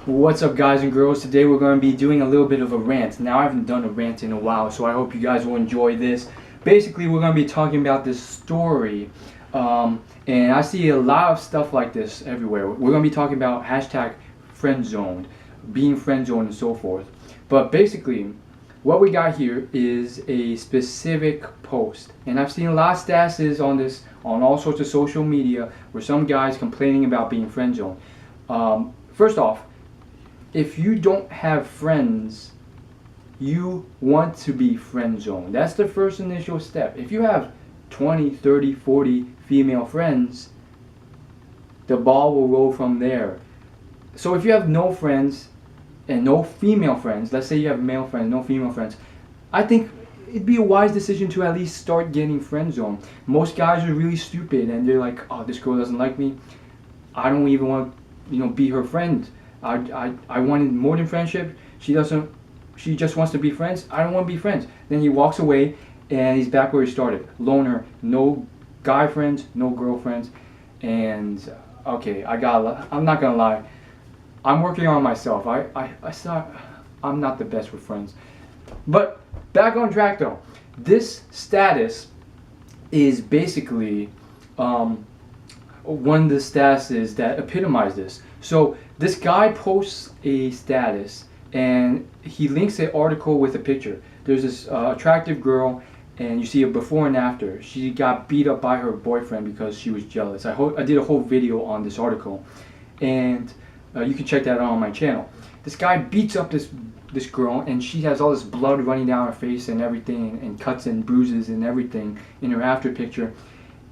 What's up, guys and girls? Today we're going to be doing a little bit of a rant. Now, I haven't done a rant in a while, so I hope you guys will enjoy this. Basically, we're going to be talking about this story, and I see a lot of stuff like this everywhere. We're going to be talking about hashtag friendzone, being friendzone and so forth. But basically, what we got here is a specific post, and I've seen a lot of statuses on this on all sorts of social media where some guys complaining about being friendzone. First off, if you don't have friends, you want to be friend zoned. That's the first initial step. If you have 20, 30, 40 female friends, the ball will roll from there. So if you have no friends and no female friends, let's say you have male friends, no female friends, I think it'd be a wise decision to at least start getting friend zoned. Most guys are really stupid and they're like, oh, this girl doesn't like me. I don't even want to, be her friend. I wanted more than friendship. She just wants to be friends. I don't want to be friends. Then he walks away and he's back where he started. Loner, no guy friends, no girlfriends. And okay, I'm not gonna lie. I'm working on myself. I'm not the best with friends. But back on track though. This status is basically one of the statuses that epitomize this. So this guy posts a status and he links an article with a picture. There's this attractive girl and you see a before and after. She got beat up by her boyfriend because she was jealous. I did a whole video on this article, and you can check that out on my channel. This guy beats up this girl and she has all this blood running down her face and everything, and cuts and bruises and everything in her after picture.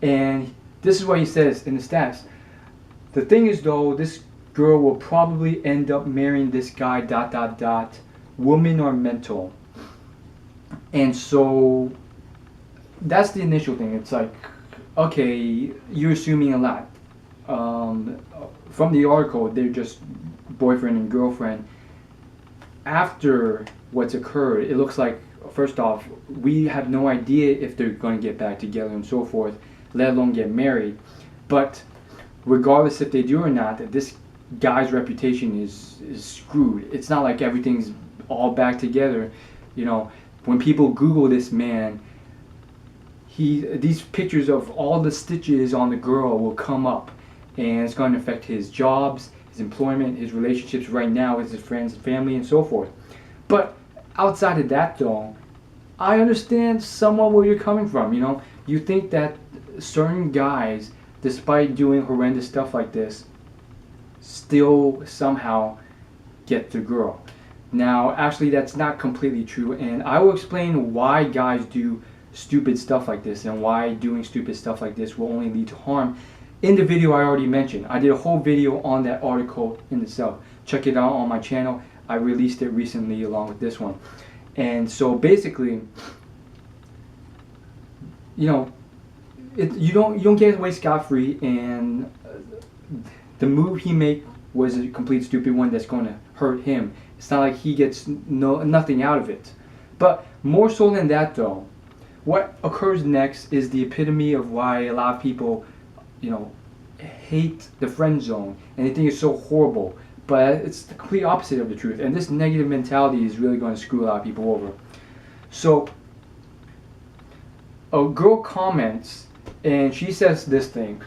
And this is what he says in the stats. The thing is though, this girl will probably end up marrying this guy ... Women are mental. And so that's the initial thing. It's like, okay, you're assuming a lot. From the article, they're just boyfriend and girlfriend. After what's occurred, it looks like, first off, we have no idea if they're going to get back together and so forth, let alone get married. But regardless if they do or not, this guy's reputation is screwed. It's not like everything's all back together. When people Google this man, these pictures of all the stitches on the girl will come up, and it's going to affect his jobs, his employment, his relationships right now with his friends and family and so forth. But outside of that though, I understand somewhat where you're coming from. You think that certain guys, despite doing horrendous stuff like this, still somehow get the girl. Now, actually, that's not completely true, and I will explain why guys do stupid stuff like this and why doing stupid stuff like this will only lead to harm in the video I already mentioned. I did a whole video on that article in itself. Check it out on my channel. I released it recently along with this one. And so basically, you don't get away scot-free, and the move he made was a complete stupid one that's going to hurt him. It's not like he gets nothing out of it. But more so than that though, what occurs next is the epitome of why a lot of people, hate the friend zone and they think it's so horrible. But it's the complete opposite of the truth. And this negative mentality is really going to screw a lot of people over. So a girl comments and she says this thing.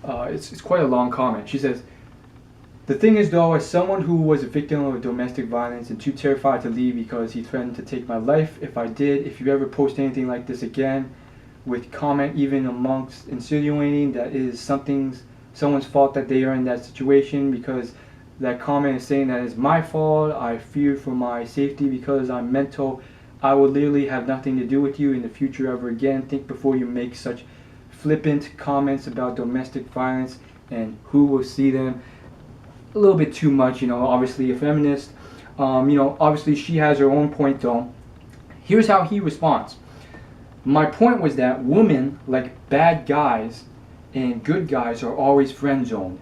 It's quite a long comment. She says, "The thing is though, as someone who was a victim of domestic violence and too terrified to leave because he threatened to take my life if I did, if you ever post anything like this again, with comment even amongst insinuating that it is someone's fault that they are in that situation, because that comment is saying that it's my fault, I fear for my safety because I'm mental, I will literally have nothing to do with you in the future ever again. Think before you make such flippant comments about domestic violence and who will see them." A little bit too much, obviously a feminist. Obviously she has her own point though. Here's how he responds. "My point was that women, like bad guys and good guys, are always friend zoned!" !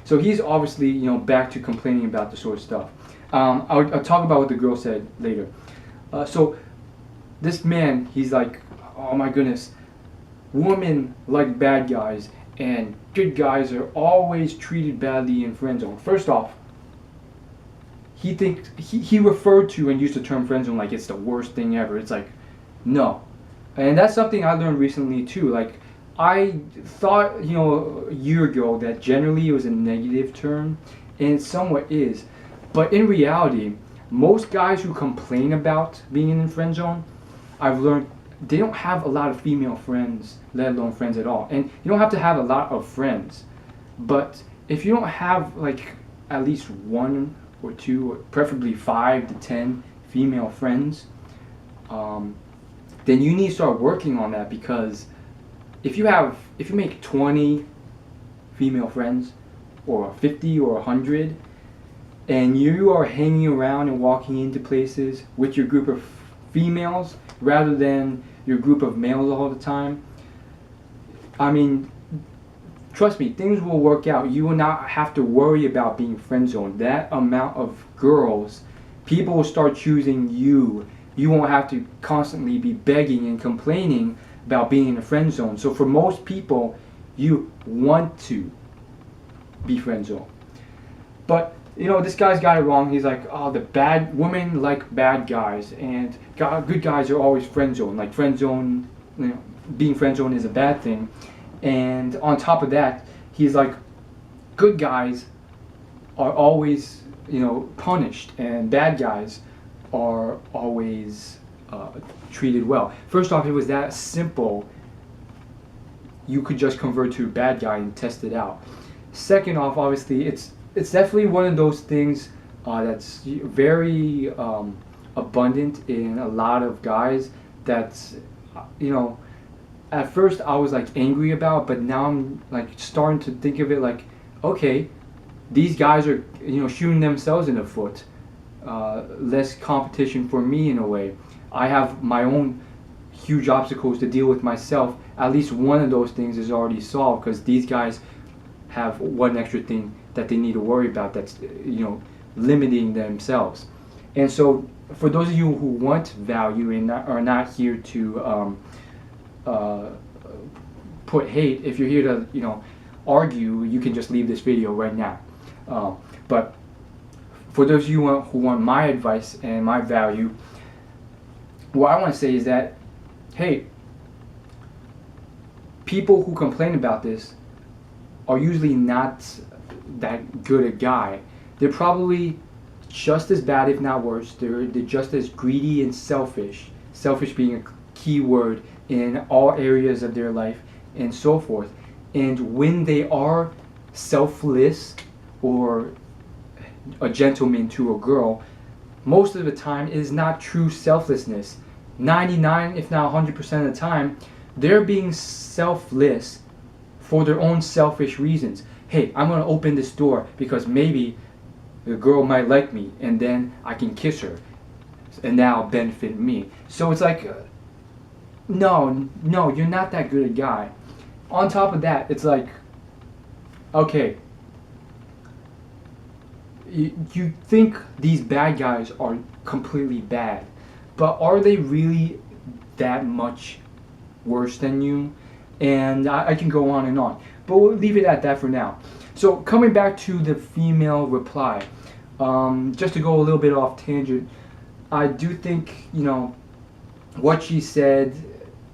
So he's obviously, back to complaining about this sort of stuff. I'll talk about what the girl said later. So this man, he's like, oh my goodness, women like bad guys and good guys are always treated badly in friend zone. First off, he referred to and used the term friend zone like it's the worst thing ever. It's like, no. And that's something I learned recently too. Like, I thought, a year ago that generally it was a negative term, and it somewhat is. But in reality, most guys who complain about being in the friend zone, I've learned they don't have a lot of female friends, let alone friends at all. And you don't have to have a lot of friends. But if you don't have like at least one or two, or preferably 5 to 10 female friends, then you need to start working on that, because if you make 20 female friends, or 50 or 100, and you are hanging around and walking into places with your group of females rather than your group of males all the time, I mean, trust me, things will work out. You will not have to worry about being friend zoned. That amount of girls, people will start choosing you. You won't have to constantly be begging and complaining about being in a friend zone. So for most people, you want to be friend zoned. But this guy's got it wrong. He's like, oh, the bad women like bad guys, and good guys are always friend zoned. Like friend zone, being friend zoned is a bad thing. And on top of that, he's like, good guys are always, punished, and bad guys are always treated well. First off, if it was that simple, you could just convert to a bad guy and test it out. Second off, obviously, it's definitely one of those things that's very abundant in a lot of guys. That's, at first I was like angry about, but now I'm like starting to think of it like, okay, these guys are shooting themselves in the foot. Less competition for me in a way. I have my own huge obstacles to deal with myself. At least one of those things is already solved, because these guys have one extra thing that they need to worry about, that's limiting themselves. And so for those of you who want value and are not here to put hate, if you're here to argue, you can just leave this video right now. But for those of you who want my advice and my value, what I want to say is that, hey, people who complain about this are usually not that good a guy. They're probably just as bad, if not worse. They're just as greedy and selfish. Selfish being a key word in all areas of their life, and so forth. And when they are selfless or a gentleman to a girl, most of the time it is not true selflessness. 99, if not 100% of the time, they're being selfless for their own selfish reasons. Hey, I'm going to open this door because maybe the girl might like me, and then I can kiss her, and that'll benefit me. So it's like, no, you're not that good a guy. On top of that, it's like, okay, you think these bad guys are completely bad, but are they really that much worse than you? And I can go on and on, but we'll leave it at that for now. So coming back to the female reply, just to go a little bit off tangent, I do think, what she said,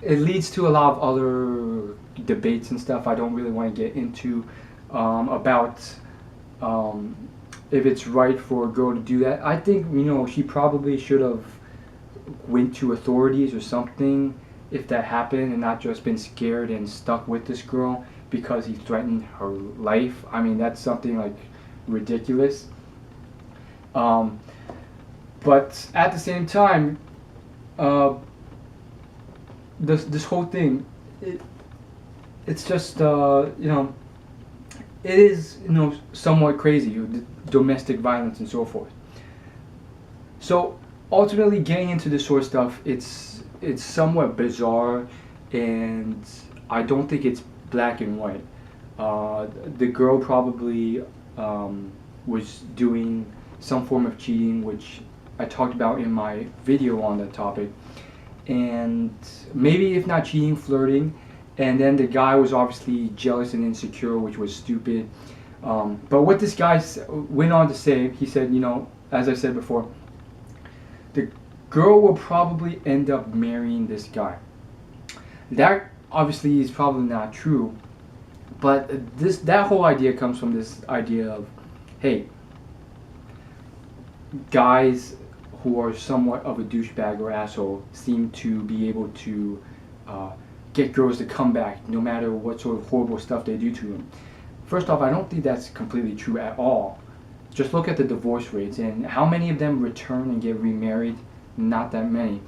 it leads to a lot of other debates and stuff I don't really want to get into, about if it's right for a girl to do that. I think, she probably should have went to authorities or something if that happened, and not just been scared and stuck with this girl because he threatened her life. I mean, that's something like ridiculous. But at the same time, this whole thing, it's just it is somewhat crazy, domestic violence and so forth. So ultimately, getting into this sort of stuff, it's somewhat bizarre, and I don't think it's black and white. The girl probably was doing some form of cheating, which I talked about in my video on the topic, and maybe if not cheating, flirting. And then the guy was obviously jealous and insecure, which was stupid. But what this guy went on to say, he said, as I said before, the girl will probably end up marrying this guy. That obviously is probably not true, but that whole idea comes from this idea of, hey, guys who are somewhat of a douchebag or asshole seem to be able to uh, get girls to come back no matter what sort of horrible stuff they do to them. First off, I don't think that's completely true at all. Just look at the divorce rates and how many of them return and get remarried. Not that many.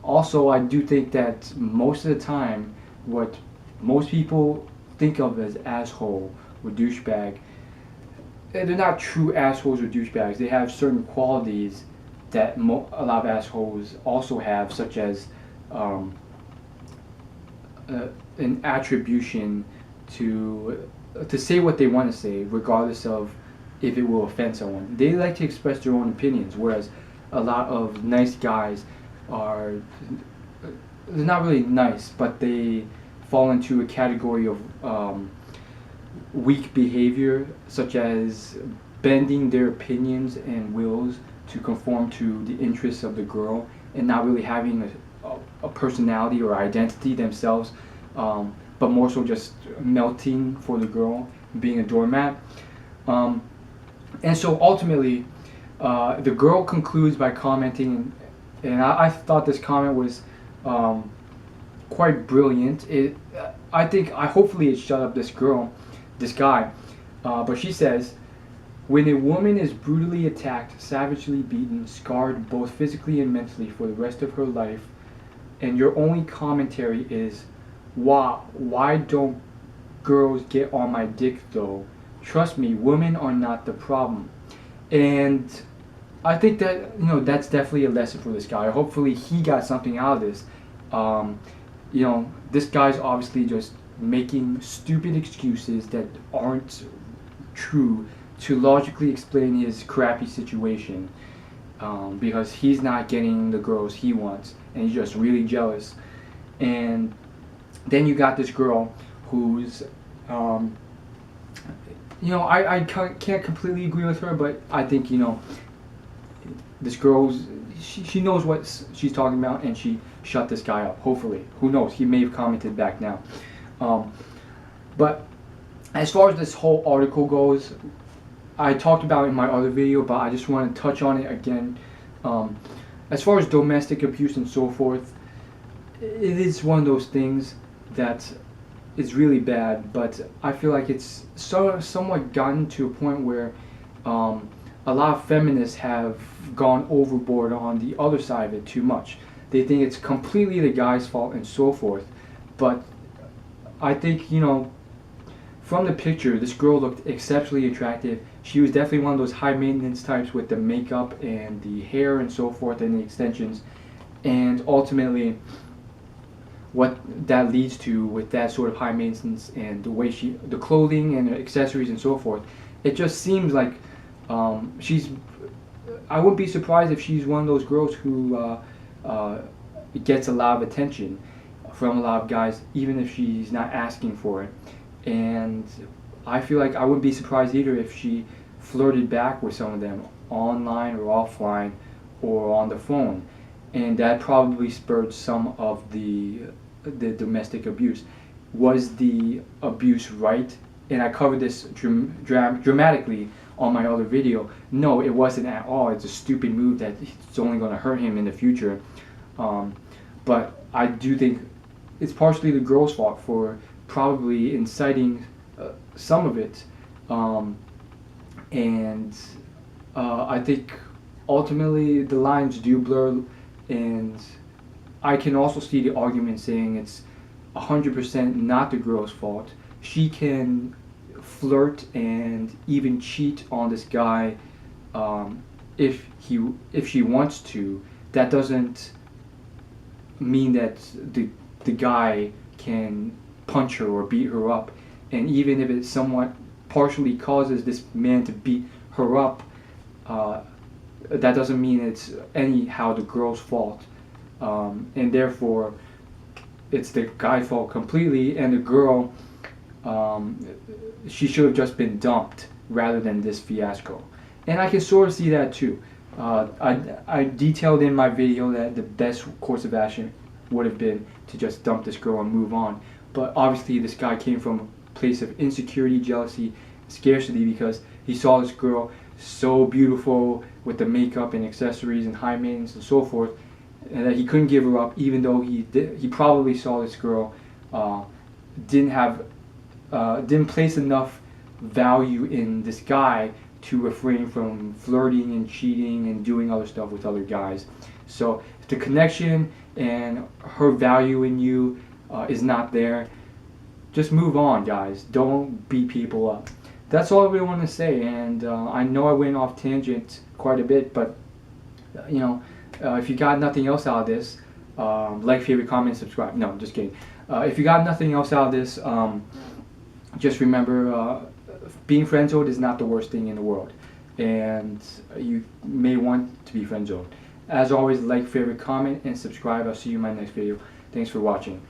Also, I do think that most of the time, what most people think of as asshole or douchebag, they're not true assholes or douchebags. They have certain qualities that a lot of assholes also have, such as an attribution to say what they want to say, regardless of if it will offend someone. They like to express their own opinions, whereas a lot of nice guys are, they're not really nice, but they fall into a category of weak behavior, such as bending their opinions and wills to conform to the interests of the girl and not really having a personality or identity themselves, but more so just melting for the girl, being a doormat. And so ultimately, the girl concludes by commenting, and I thought this comment was quite brilliant. Hopefully it shut up this guy. But she says, when a woman is brutally attacked, savagely beaten, scarred both physically and mentally for the rest of her life, and your only commentary is, wow, why don't girls get on my dick though? Trust me, women are not the problem. And I think that, that's definitely a lesson for this guy. Hopefully he got something out of this. This guy's obviously just making stupid excuses that aren't true to logically explain his crappy situation, because he's not getting the girls he wants and he's just really jealous. And then you got this girl who's I can't completely agree with her, but I think this girl's she knows what she's talking about, and she shut this guy up. Hopefully, who knows? He may have commented back now. But as far as this whole article goes, I talked about it in my other video, but I just want to touch on it again. As far as domestic abuse and so forth, it is one of those things that is really bad, but I feel like it's somewhat gotten to a point where a lot of feminists have gone overboard on the other side of it too much. They think it's completely the guy's fault and so forth. But I think, from the picture, this girl looked exceptionally attractive. She was definitely one of those high maintenance types with the makeup and the hair and so forth and the extensions. And ultimately, what that leads to with that sort of high maintenance and the way the clothing and the accessories and so forth, it just seems like I wouldn't be surprised if she's one of those girls who gets a lot of attention from a lot of guys, even if she's not asking for it. And I feel like I wouldn't be surprised either if she flirted back with some of them online or offline or on the phone, and that probably spurred some of the domestic abuse. Was the abuse right? And I covered this dramatically on my other video. No, it wasn't at all. It's a stupid move that it's only going to hurt him in the future. But I do think it's partially the girl's fault for probably inciting some of it. And I think ultimately the lines do blur, and I can also see the argument saying it's 100% not the girl's fault. She can flirt and even cheat on this guy if she wants to. That doesn't mean that the guy can punch her or beat her up. And even if it somewhat partially causes this man to beat her up, that doesn't mean it's anyhow the girl's fault. And therefore, it's the guy's fault completely, and the girl, she should have just been dumped rather than this fiasco. And I can sort of see that too. I detailed in my video that the best course of action would have been to just dump this girl and move on. But obviously this guy came from a place of insecurity, jealousy, scarcity, because he saw this girl so beautiful with the makeup and accessories and high maintenance and so forth, and that he couldn't give her up, even though he probably saw this girl didn't have didn't place enough value in this guy to refrain from flirting and cheating and doing other stuff with other guys. So if the connection and her value in you is not there, just move on, guys. Don't beat people up. That's all I really want to say. And I know I went off tangent quite a bit, but you know, if you got nothing else out of this, like, favorite, comment, subscribe. No, just kidding. If you got nothing else out of this, just remember, being friend-zoned is not the worst thing in the world, and you may want to be friend-zoned. As always, like, favorite, comment, and subscribe. I'll see you in my next video. Thanks for watching.